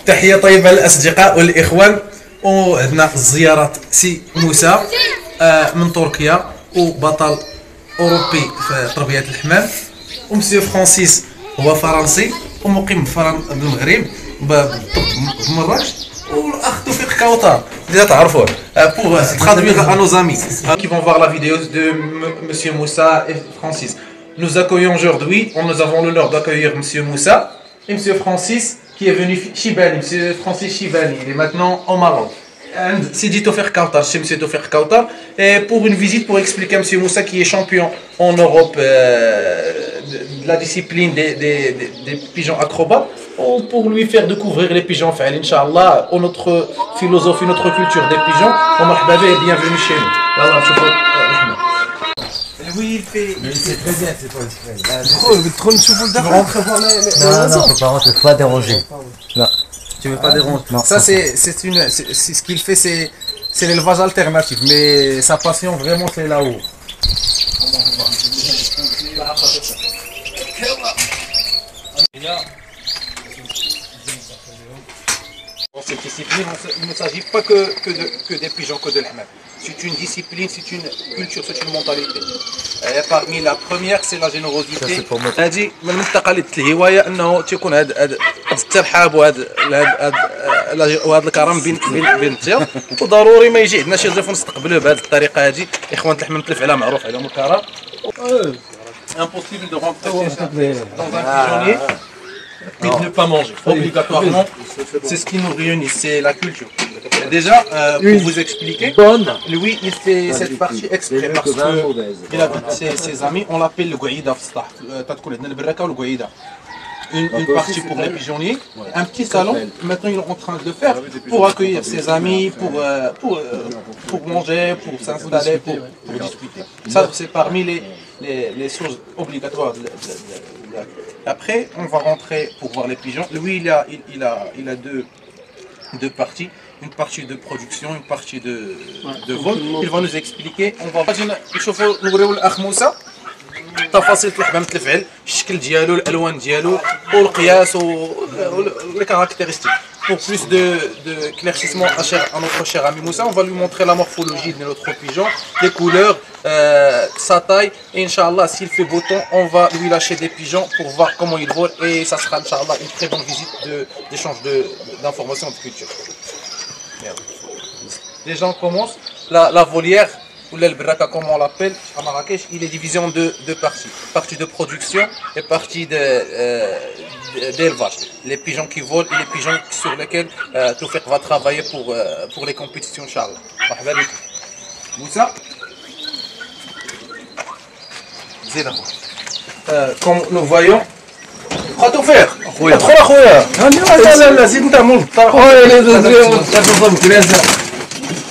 تحية طيبة للأصدقاء والإخوان، وعندنا في الزيارة سي موسى من تركيا وبطل أوروبي في تربية الحمام، ومسيو فرانسيس هو فرنسي ومقيم بالمغرب بمراكش، والاخ توفيق كاوطار déjà تعرفوه pour traduire à nos amis qui vont voir la vidéo de monsieur Moussa et Francis. Nous accueillons aujourd'hui, nous avons l'honneur d'accueillir monsieur Moussa et monsieur Francis qui est venu Chibani, monsieur Francis Chibani, il est maintenant au Maroc. C'est dit Toufik Kautar, c'est monsieur Toufik Kautar, et pour une visite pour expliquer à monsieur Moussa qui est champion en Europe de la discipline des pigeons acrobates, pour lui faire découvrir les pigeons fa'al, Inch'Allah, notre philosophie, notre culture des pigeons. Bienvenue chez nous. Oui, il fait. Mais c'est très bien, c'est pas exprès. Trop de chevaux Tu veux rentrer voir les. Non, faut pas rentrer, faut pas déranger. Non. Tu veux pas déranger? Non. Ça, c'est ce qu'il fait, c'est l'élevage alternatif, mais sa passion vraiment, c'est là-haut. Dans cette discipline, il ne s'agit pas que des pigeons, que de l'hamam. C'est une discipline, c'est une culture, c'est une mentalité. Et parmi la première, c'est la générosité. هذه من المنطقه الهوايه انه تكون هذا الترحاب وهذا الكرم بين الضيوف، وضروري ما يجي عندنا شي ضيف نستقبلوه بهذه الطريقه هذه. اخوان الحمام تلف على معروف عليهم الكرم. Impossible de rentrer dans un pigeonnier et de ne pas manger. Obligatoirement, c'est ce qui nous réunit, c'est la culture. Déjà, pour vous expliquer, lui, il fait cette partie exprès parce qu'il a ses amis, on l'appelle le Gouïda. Une partie pour les pigeonniers, un petit salon, maintenant il est en train de le faire pour accueillir ses amis, pour manger, pour s'installer, pour discuter. Ça, c'est parmi les choses obligatoires. Après, on va rentrer pour voir les pigeons. Lui, il a deux parties. Une partie de production, une partie de vol. Il va nous expliquer. On va نشوفوا نوريو الاخ موسى تفاصيل الحمام الفعل، الشكل ديالو، الالوان ديالو والقياس ولي كارactéristiques. Pour plus de éclaircissement à notre cher ami Moussa, on va lui montrer la morphologie de notre pigeon, les couleurs, sa taille, et Inch'Allah, s'il fait beau temps, on va lui lâcher des pigeons pour voir comment il vole, et ça sera Inch'Allah une très bonne visite d'échange d'informations de culture. Les gens commencent, la volière, ou l'elbraka comme on l'appelle à Marrakech, il est divisé en deux parties. Partie de production et partie d'élevage. Les pigeons qui volent et les pigeons sur lesquels Toufik va travailler pour les compétitions, Inch'Allah. Moussa, comme nous voyons,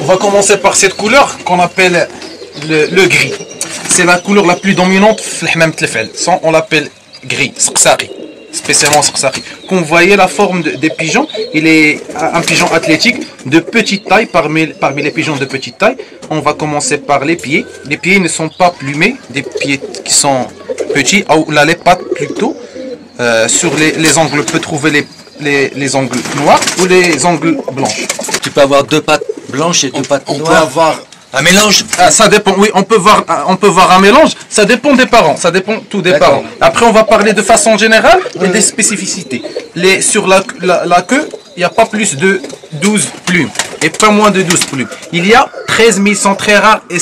on va commencer par cette couleur qu'on appelle le gris. C'est la couleur la plus dominante في الحمام التلفعل. On l'appelle gris, سقساقي, spécialement سقساقي. Quand vous voyez la forme des pigeons, il est un pigeon athlétique de petite taille. Parmi les pigeons de petite taille, on va commencer par les pieds. Les pieds ne sont pas plumés, des pieds qui sont petits, ou là les pattes plutôt. Sur les ongles, on peut trouver les ongles noirs ou les ongles blanches. Tu peux avoir deux pattes blanches et deux pattes noires. On peut avoir un mélange. Ça dépend, oui, on peut voir un mélange, ça dépend des parents, ça dépend tout des parents. Après, on va parler de façon générale et des spécificités. Sur la queue, il n'y a pas plus de 12 plumes et pas moins de 12 plumes. Il y a 13 000, sont très rares et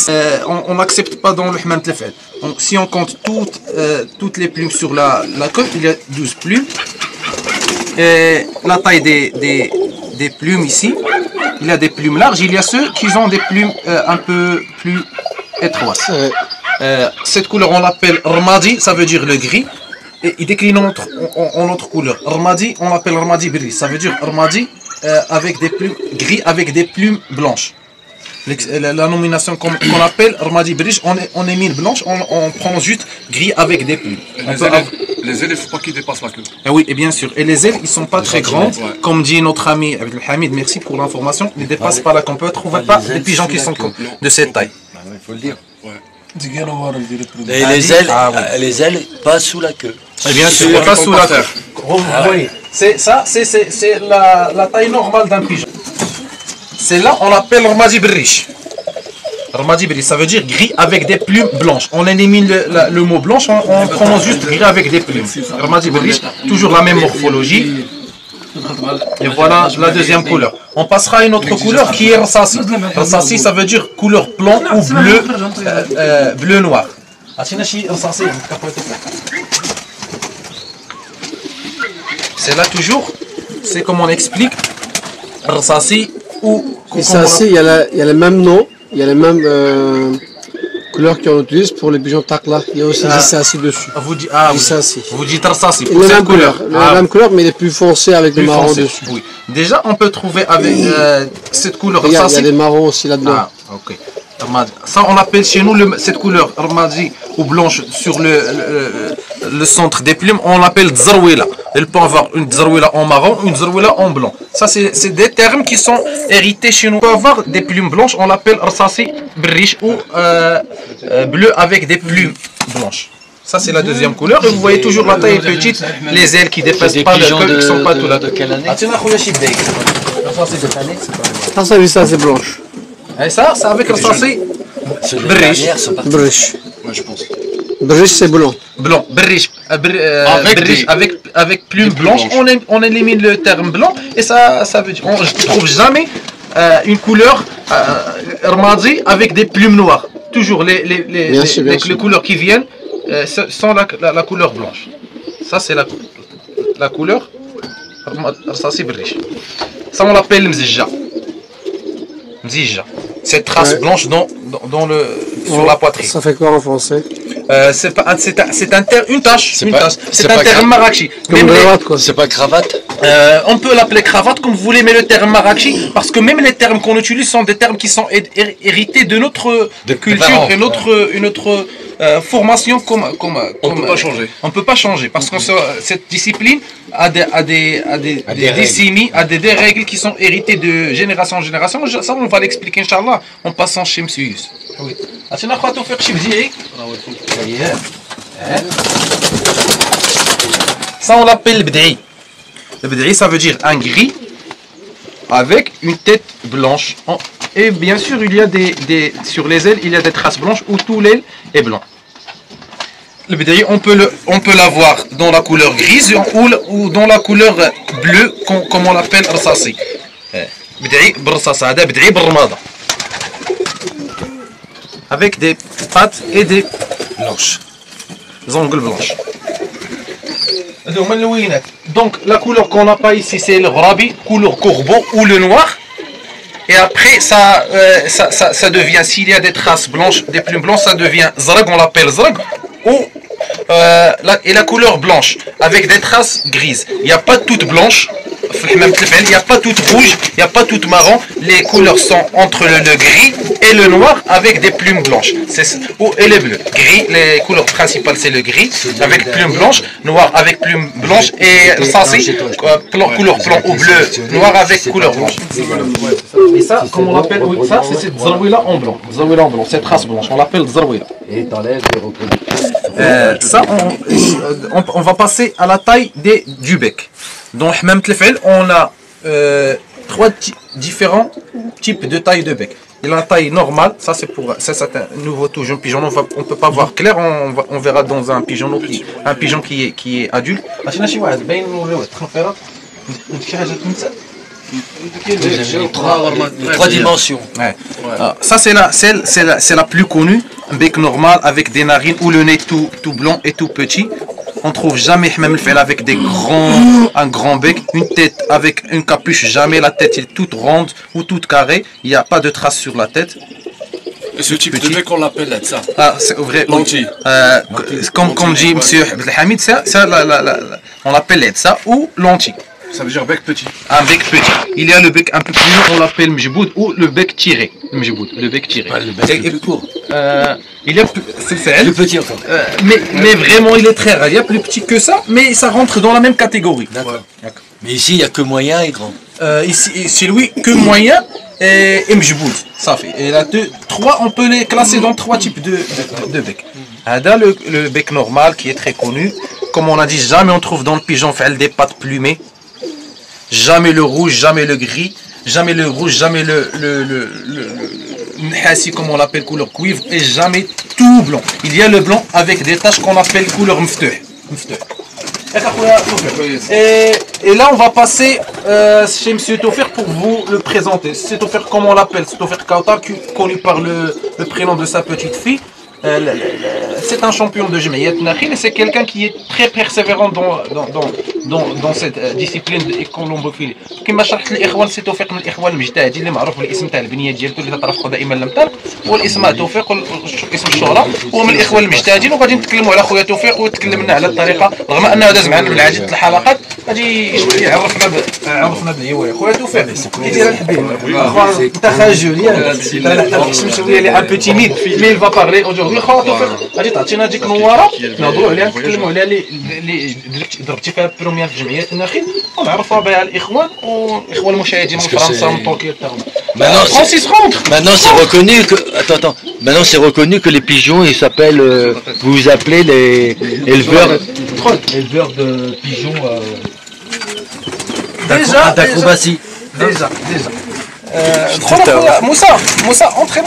on n'accepte pas dans le Hamam Tlefel. Si on compte toutes les plumes sur la queue, il y a 12 plumes. Et la taille des plumes ici, il y a des plumes larges, il y a ceux qui ont des plumes un peu plus étroites. Cette couleur on l'appelle Rmadi, ça veut dire le gris, et il décline en autre couleur. Rmadi, on l'appelle Rmadi Bri, ça veut dire Rmadi avec des plumes gris avec des plumes blanches. La nomination qu'on appelle Ramadi Bridge, on est mine blanche, on prend juste gris avec des plumes. Les ailes, il ne faut pas qu'ils dépassent la queue. Et oui, et bien sûr. Et les ailes, ils ne sont pas très grandes. Comme dit notre ami Abdelhamid, merci pour l'information, ils ne dépassent pas la queue. On ne peut trouver pas des pigeons qui sont de cette taille. Il faut le dire. Et les ailes passent sous la queue. Et bien sûr, pas sous la queue. Vous voyez, c'est la taille normale d'un pigeon. C'est là on appelle Ramadi Bridge. Ramadi Bridge, ça veut dire gris avec des plumes blanches. On élimine le mot blanche, on prend juste gris avec des plumes. Ramadi Bridge, toujours la même morphologie. Et voilà la deuxième couleur. On passera à une autre couleur qui est Rassasi. Rassasi, ça veut dire couleur blanc ou bleu noir. C'est là toujours, c'est comme on explique, Rassasi ou... Rassasi, il y a le même nom, il y a les mêmes couleurs qu'on utilise pour les pigeons Takla. Il y a aussi Rassasi dessus. Vous dites Rassasi. La même couleur, la même couleur, mais il est plus foncé avec des marrons dessus. Oui. Déjà, on peut trouver avec cette couleur Rassasi. Il y a des marrons aussi là-dedans. Ah, ok. Ça, on appelle chez nous cette couleur Ramadi ou blanche sur le centre des plumes, on l'appelle Tzarwila. Elle peut avoir une Tzarwila en marron, une Tzarwila en blanc. Ça, c'est des termes qui sont hérités chez nous. On peut avoir des plumes blanches, on l'appelle Rassasi Bridge ou bleu avec des plumes blanches. Ça, c'est la deuxième couleur. Et vous voyez toujours la taille est petite, les ailes qui ne dépassent pas le queue, qui ne sont pas tout là. De quelle année? Ça, c'est blanche. Et ça, c'est avec Rassasi Bridge. Bridge. Ouais, je pense. Bridge, c'est blanc. Blanc, Bridge, avec plumes blanches, on élimine le terme blanc et ça veut dire, je ne trouve jamais une couleur Ramadi avec des plumes noires. Toujours les couleurs qui viennent sont la couleur blanche. Ça c'est la couleur Rassasi Bridge. Ça on l'appelle Mzija. Mzija. Cette trace blanche sur la poitrine. Ça fait quoi en français? C'est une tache. C'est un terme marrakchi. C'est pas cravate? On peut l'appeler cravate comme vous voulez, mais le terme marrakchi, parce que même les termes qu'on utilise sont des termes qui sont hérités de notre culture et notre formation on ne peut pas changer. On ne peut pas changer parce que cette discipline a des décennies, a des règles qui sont héritées de génération en génération. Ça, on va l'expliquer, Inch'Allah, en passant chez M. Yus. Oui. Ça, on l'appelle le bd'i. Le bd'i, ça veut dire un gris avec une tête blanche. Et bien sûr, il y a sur les ailes, il y a des traces blanches où tout l'aile est blanc. Le bd'i, on peut l'avoir dans la couleur grise ou dans la couleur bleue, comme on l'appelle Rassasi. Bd'i Rassasi, c'est bd'i Ramadi. Avec des pattes et des blanches. Des ongles blanches. Donc la couleur qu'on n'a pas ici, c'est le Ghrabi, couleur corbeau ou le noir. Et après, ça devient, s'il y a des traces blanches, des plumes blanches, ça devient Zrag, on l'appelle Zrag. Et la couleur blanche, avec des traces grises. Il n'y a pas toute blanche, il n'y a pas toute rouge, il n'y a pas toute marron. Les couleurs sont entre le gris et le noir avec des plumes blanches. Et le bleu. Gris, les couleurs principales c'est le gris avec plumes blanches, noir avec plumes blanches et ça c'est couleur blanc ou bleu, noir avec couleur blanche. Et ça, comme on l'appelle, oui, ça c'est cette Tzarwila en blanc. Tzarwila en blanc, cette trace blanche, on l'appelle Tzarwila. Et t'enlèves les reconnaître. Ça, on va passer à la taille du bec. Dans Hammam Tlefel, on a trois différents types de taille de bec. Il y a la taille normale, ça c'est un nouveau tout jeune pigeon, on ne peut pas voir clair, on verra dans un pigeon qui est adulte. Trois dimensions. Ouais. Ça c'est la plus connue, un bec normal avec des narines ou le nez tout blanc et tout petit. On trouve jamais Hammam Tlefel avec un grand bec, une tête avec une capuche, jamais la tête est toute ronde ou toute carrée, il n'y a pas de traces sur la tête. Et ce type de bec on l'appelle ça. Ah, c'est vrai. Lentille. Comme dit M. Abdelhamid, on l'appelle ça ou lentille. Ça veut dire bec petit. Un bec petit. Il y a le bec un peu plus long, on l'appelle mjboud ou le bec tiré. Mjboud, le bec tiré. Le bec est plus court. Il y a Plus petit enfin. mais vraiment il est très rare. Il y a plus petit que ça, mais ça rentre dans la même catégorie. D'accord. Mais ici, il n'y a que moyen et grand. Ici, chez lui, que moyen et mjboud. Ça fait. Et là, trois, on peut les classer dans trois types de bec. Ada, le bec normal qui est très connu. Comme on a dit, jamais on trouve dans le pigeon des pattes plumées. Jamais le rouge, jamais le gris. Jamais le rouge, jamais le nhassi, comme on l'appelle, couleur cuivre. Et jamais tout blanc. Il y a le blanc avec des taches qu'on appelle couleur mftouh. Et là, on va passer chez M. Tofer pour vous le présenter. M. Tofer, comme on l'appelle, Tofer Kauta, connu par le prénom de sa petite fille. C'est un champion de Jemaïat Nakhil et c'est quelqu'un qui est très persévérant dans cette discipline de colombophilie. كما شرحت للاخوان سي توفيق من الاخوان المجتهدين اللي معروف بالاسم تاع البنيه ديالته اللي تترافقوا دائما لم تلق، والاسم توفيق اسم الشهره، هو من الاخوان المجتهدين وغادي نتكلموا على خويا توفيق وتكلمنا على الطريقه رغم انه داز معنا بالعديد الحلقات غادي عرفنا بالهوايه. خويا توفيق كي داير الحبيب انت خجول ياك شويه اللي ان بو تيميد مي il va parler aujourd'hui. خويا توفيق غادي تعطينا ديك نواره نهضروا عليها نتكلموا على اللي ضربتي فيها بروميير في جمعيه النخيل ونعرفوا بها الاخوان والاخوان المشاهدين من فرنسا ومن تركيا تاعهم. Maintenant c'est reconnu que maintenant c'est reconnu que les pigeons ils s'appellent vous vous appelez les éleveurs de pigeons d'acrobatie. Déjà. Moussa, entrez.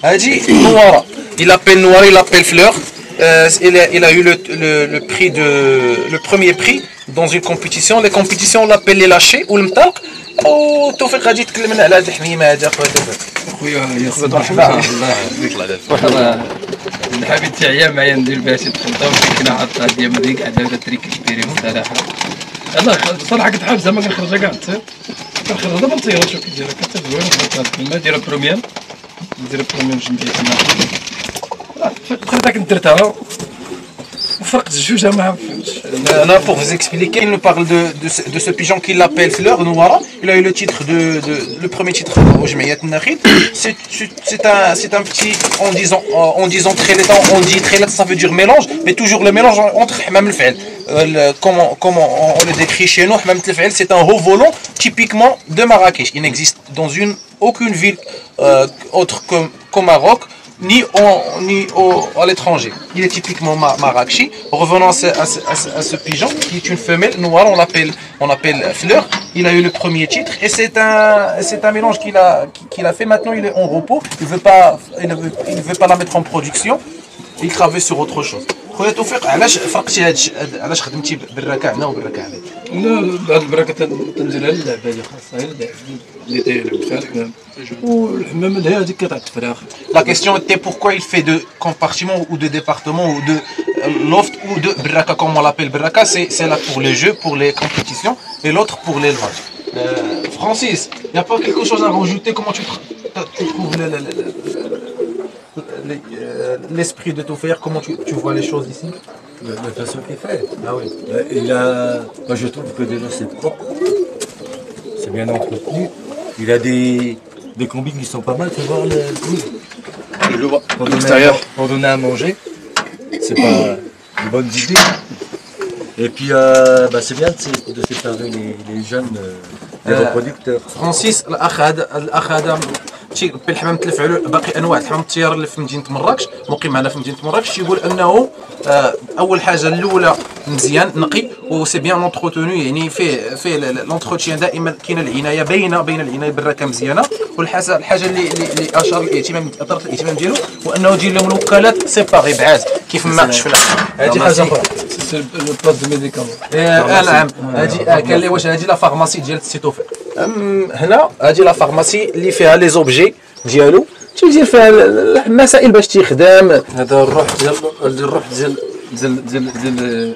Hadi Noira. Il appelle Noira, il appelle Fleur. Il a eu le prix le premier prix dans une compétition. Les compétitions on l'appelle les lâchers ou le mtalq. وتوفيق غادي يتكلم لنا على هذه الحميمه هذه اخويا توفيق. خويا يخدم الله يطلع الحبيب تاعي معايا ندير بها شي تخلطه وكنا عطها ديال مديك عندها هذا تريك كبير صراحه. يلاه صراحه كنت حاب زعما كنخرجها كاع تصير كنخرج دابا نطير شوف كي دايره كتر زوينه الماء دايره بروميير جنبي خليتها كنت درتها وفرقت الجوج ما فهمتش. Pour vous expliquer, il nous parle de ce pigeon qu'il appelle Fleur Noira. Il a eu le titre le premier titre au Jemaïat Nakhil. C'est un petit en disant Trélet, on dit Trélet, ça veut dire mélange, mais toujours le mélange entre Hamam el Fa'el. Comment on le décrit chez nous, Hamam el Fa'el, c'est un haut volant typiquement de Marrakech. Il n'existe dans aucune ville autre qu'au Maroc. Ni à l'étranger. Il est typiquement Marrakchi. Revenons à ce pigeon qui est une femelle noire, on l'appelle Fleur. Il a eu le premier titre et c'est un mélange qu'il a fait. Maintenant il est en repos. Il ne veut pas la mettre en production. Il travaille sur autre chose. خويا توفيق علاش فرقتي علاش خدمتي بالركع هنا وبالركع هنا؟ لا هاد البركه تنزلها للعبه اللي خاصها اللي دايره بالفرق والحمام هذيك كتاع الفراخ. La question était pourquoi il fait de compartiments ou de départements ou de loft ou de braka comme on l'appelle braka, c'est là pour les jeux, pour les compétitions et l'autre pour l'élevage. Francis, il n'y a pas quelque chose à rajouter? Comment tu trouves l'esprit de Tofer? Comment tu vois les choses ici? La façon qu'il fait. Ah oui. Moi je trouve que déjà c'est propre, c'est bien entretenu. Il a des combines qui sont pas mal. Tu vois Je vois. Pour donner à manger, c'est pas une bonne idée. Et puis c'est bien de séparer les jeunes des reproducteurs. Francis, الأخ هذا تيربي الحمام الفعلو باقي انواع الحمام الطيار اللي في مدينه مراكش مقيم معنا في مدينه مراكش تيقول انه اول حاجه الاولى مزيان نقي وسي بيان اونتروتونو يعني فيه لونتروتيان دائما كاينه العنايه بين العنايه بالركه مزيانه. والحاجه اللي اشار اثارت الاهتمام ديالو وانه دير لهم الوكالات سيباري بعاد كيف ما شفنا. هذه حاجه اخرى لو بلاص دو ميديكامون. نعم هذه كان لي واش هذه لا فارماسي ديال السي توفيق. هنا هذه لا فارماسي اللي فيها لي زوبجي ديالو تيدير فيها المسائل باش تيخدم. هذا الروح ديال